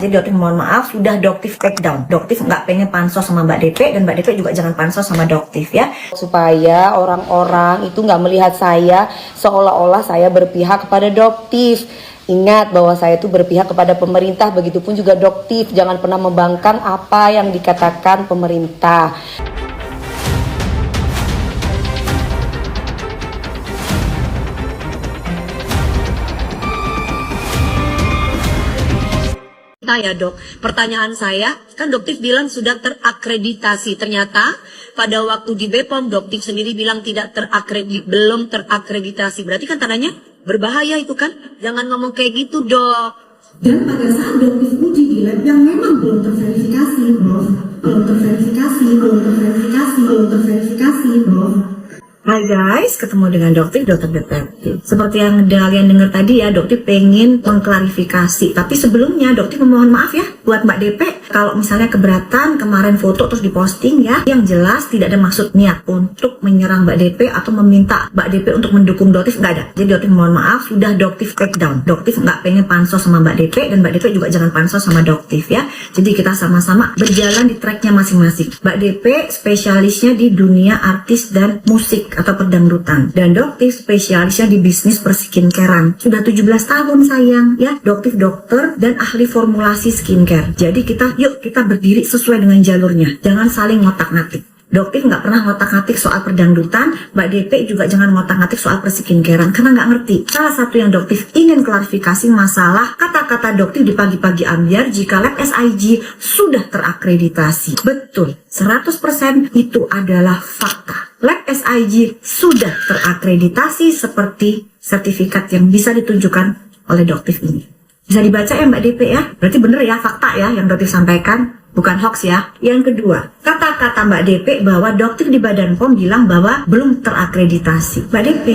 Jadi dokter mohon maaf, sudah doktif take down. Doktif nggak pengen pansos sama Mbak DP, dan Mbak DP juga jangan pansos sama doktif ya. Supaya orang-orang itu nggak melihat saya seolah-olah saya berpihak kepada doktif. Ingat bahwa saya itu berpihak kepada pemerintah, begitupun juga doktif. Jangan pernah membangkang apa yang dikatakan pemerintah. Ya dok, pertanyaan saya, kan doktif bilang sudah terakreditasi, ternyata pada waktu di BPOM doktif sendiri bilang belum terakreditasi, berarti kan tandanya berbahaya itu kan, jangan ngomong kayak gitu dok. Dan pada saat doktif uji di lab yang memang belum terverifikasi, belum terverifikasi, Hai guys, ketemu dengan dokter detektif. Seperti yang kalian dengar tadi ya, dokter pengen mengklarifikasi. Tapi sebelumnya dokter memohon maaf ya buat Mbak DP kalau misalnya keberatan kemarin foto terus diposting ya. Yang jelas tidak ada maksud niat untuk menyerang Mbak DP atau meminta Mbak DP untuk mendukung dokter, nggak ada. Jadi dokter mohon maaf, sudah dokter take down. Dokter nggak pengen pansos sama Mbak DP, dan Mbak DP juga jangan pansos sama dokter ya. Jadi kita sama-sama berjalan di tracknya masing-masing. Mbak DP spesialisnya di dunia artis dan musik atau perdangdutan, dan dokter spesialisnya di bisnis perskincarean. Sudah 17 tahun sayang ya, dokter dan ahli formulasi skincare. Jadi yuk kita berdiri sesuai dengan jalurnya, jangan saling ngotak-ngatik. Dokter nggak pernah ngotak-ngatik soal perdangdutan, Mbak DP juga jangan ngotak-ngatik soal perskincarean karena nggak ngerti. Salah satu yang dokter ingin klarifikasi masalah kata-kata dokter di pagi-pagi ambiar jika lab SIG sudah terakreditasi. Betul, 100% itu adalah fakta. Lab SIG sudah terakreditasi seperti sertifikat yang bisa ditunjukkan oleh dokter ini. Bisa dibaca ya Mbak DP ya, berarti bener ya, fakta ya yang dokter sampaikan, bukan hoax ya. Yang kedua, kata-kata Mbak DP bahwa dokter di Badan POM bilang bahwa belum terakreditasi. Mbak DP,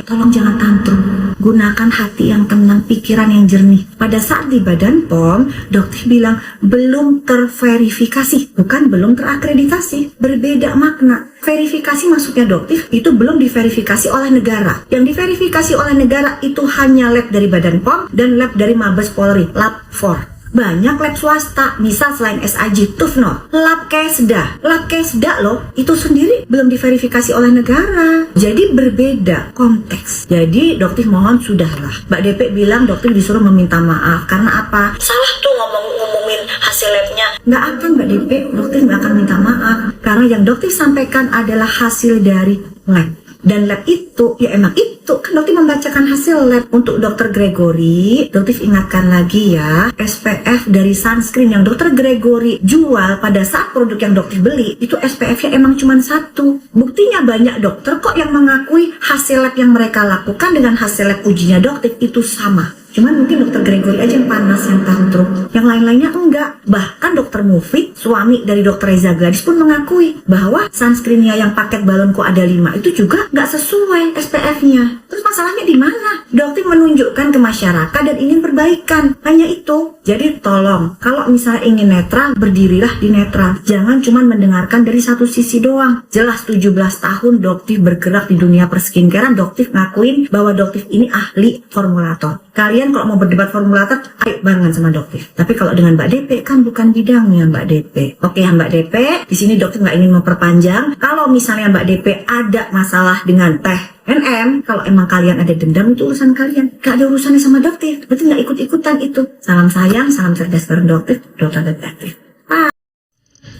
tolong jangan tantrum. Gunakan hati yang tenang, pikiran yang jernih. Pada saat di Badan POM, dokter bilang belum terverifikasi, bukan belum terakreditasi. Berbeda makna. Verifikasi maksudnya dokter itu belum diverifikasi oleh negara. Yang diverifikasi oleh negara itu hanya lab dari Badan POM dan lab dari Mabes Polri, lab 4. Banyak lab swasta, misal selain SIG, Tufno, lab Kesda loh, itu sendiri belum diverifikasi oleh negara. Jadi berbeda konteks. Jadi dokter mohon sudahlah. Mbak DP bilang dokter disuruh meminta maaf karena apa? Salah tuh ngomongin hasil labnya. Nggak akan Mbak DP, dokter nggak akan minta maaf karena yang dokter sampaikan adalah hasil dari lab. Dan lab itu, ya emang itu, kan dokter membacakan hasil lab. Untuk dokter Gregory, dokter ingatkan lagi ya, SPF dari sunscreen yang dokter Gregory jual pada saat produk yang dokter beli, itu SPF-nya emang cuma 1. Buktinya banyak dokter kok yang mengakui hasil lab yang mereka lakukan dengan hasil lab ujinya dokter itu sama. Cuman mungkin dokter Gregory aja yang panas, yang tantrum. Yang lain-lainnya enggak. Bahkan dokter Mufid, suami dari dokter Reza Gladys pun mengakui bahwa sunscreennya yang paket balonku ada 5 itu juga nggak sesuai SPF-nya. Terus masalahnya di mana? Dokter menunjukkan ke masyarakat dan ingin perbaikan. Hanya itu. Jadi tolong, kalau misalnya ingin netral, berdirilah di netral. Jangan cuma mendengarkan dari satu sisi doang. Jelas 17 tahun dokter bergerak di dunia perskincarean, dokter ngakuin bahwa dokter ini ahli formulator. Kalian kalau mau berdebat formulator, ayo barengan sama dokter. Tapi kalau dengan Mbak DP kan bukan bidangnya Mbak DP. Oke ya Mbak DP, di sini dokter nggak ingin memperpanjang. Kalau misalnya Mbak DP ada masalah dengan teh NM, kalau emang kalian ada dendam itu urusan kalian. Gak ada urusannya sama dokter. Berarti nggak ikut-ikutan itu. Salam sayang, salam cerdas bareng dokter detektif.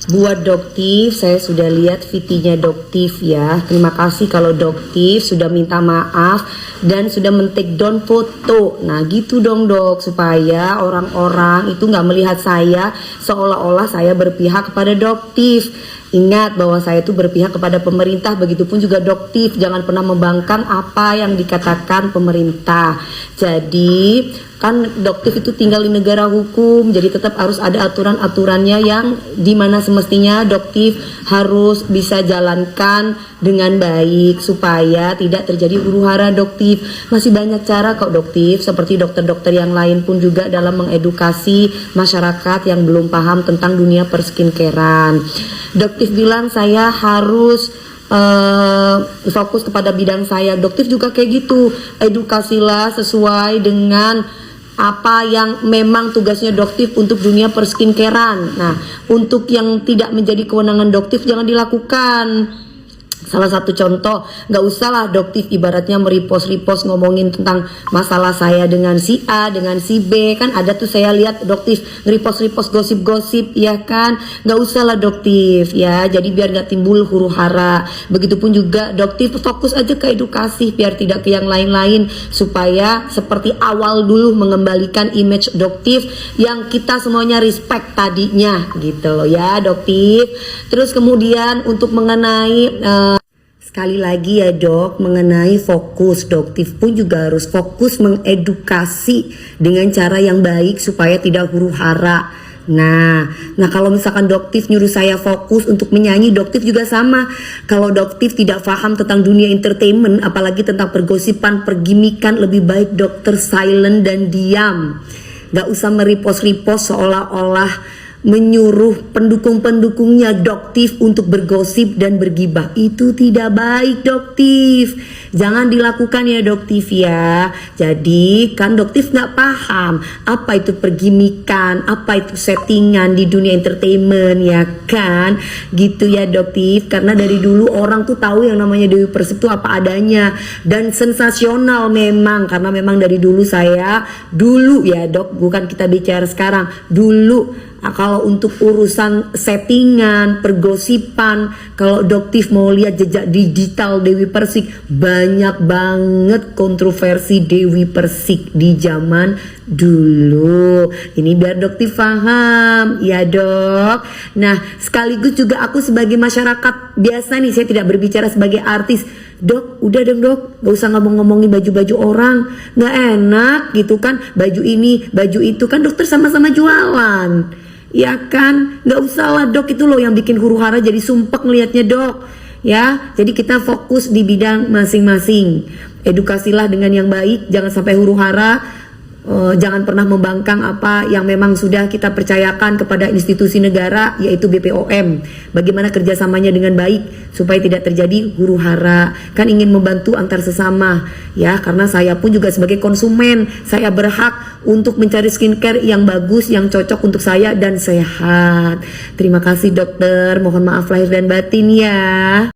Buat doktif, saya sudah lihat VT-nya doktif ya. Terima kasih kalau doktif sudah minta maaf dan sudah men-take down foto. Nah gitu dong dok, supaya orang-orang itu nggak melihat saya seolah-olah saya berpihak kepada doktif. Ingat bahwa saya itu berpihak kepada pemerintah, begitupun juga doktif. Jangan pernah membangkang apa yang dikatakan pemerintah. Jadi kan doktif itu tinggal di negara hukum, jadi tetap harus ada aturan-aturannya yang dimana semestinya doktif harus bisa jalankan dengan baik supaya tidak terjadi huru-hara doktif. Masih banyak cara kok doktif, seperti dokter-dokter yang lain pun juga dalam mengedukasi masyarakat yang belum paham tentang dunia perskincarean. Doktif bilang saya harus fokus kepada bidang saya. Doktif juga kayak gitu, edukasilah sesuai dengan apa yang memang tugasnya doktif untuk dunia perskincarean. Nah, untuk yang tidak menjadi kewenangan doktif jangan dilakukan. Salah satu contoh, nggak usah lah doktif ibaratnya meripos-ripos ngomongin tentang masalah saya dengan si A, dengan si B. Kan ada tuh saya lihat doktif ngeripos-ripos gosip-gosip, ya kan. Nggak usah lah doktif ya, jadi biar nggak timbul huru hara. Begitupun juga doktif fokus aja ke edukasi biar tidak ke yang lain-lain, supaya seperti awal dulu mengembalikan image doktif yang kita semuanya respect tadinya gitu loh ya doktif. Terus kemudian untuk mengenai sekali lagi ya dok, mengenai fokus, doktif pun juga harus fokus mengedukasi dengan cara yang baik supaya tidak huru hara. Nah kalau misalkan doktif nyuruh saya fokus untuk menyanyi, doktif juga sama. Kalau doktif tidak paham tentang dunia entertainment, apalagi tentang pergosipan, pergimikan, lebih baik dokter silent dan diam. Gak usah meripos-ripos seolah-olah menyuruh pendukung-pendukungnya doktif untuk bergosip dan bergibah. Itu tidak baik doktif, jangan dilakukan ya doktif ya. Jadi kan doktif nggak paham apa itu pergimikan, apa itu settingan di dunia entertainment ya kan, gitu ya doktif. Karena dari dulu orang tuh tahu yang namanya Dewi Persik itu apa adanya dan sensasional memang, karena memang dari dulu saya ya dok, bukan kita bicara sekarang, dulu. Kalau untuk urusan settingan, pergosipan, kalau doktif mau lihat jejak digital Dewi Persik, banyak banget kontroversi Dewi Persik di zaman dulu. Ini biar doktif paham ya dok. Nah sekaligus juga aku sebagai masyarakat biasa nih, saya tidak berbicara sebagai artis. Dok, udah dong dok, gak usah ngomong-ngomongin baju-baju orang, gak enak gitu kan, baju ini, baju itu, kan dokter sama-sama jualan, ya kan, gak usah lah dok, itu loh yang bikin huru hara jadi sumpek ngelihatnya dok, ya. Jadi kita fokus di bidang masing-masing, edukasilah dengan yang baik, jangan sampai huru hara. Jangan pernah membangkang apa yang memang sudah kita percayakan kepada institusi negara, yaitu BPOM. Bagaimana kerjasamanya dengan baik supaya tidak terjadi huru hara. Kan ingin membantu antar sesama ya, karena saya pun juga sebagai konsumen, saya berhak untuk mencari skincare yang bagus, yang cocok untuk saya dan sehat. Terima kasih dokter, mohon maaf lahir dan batin ya.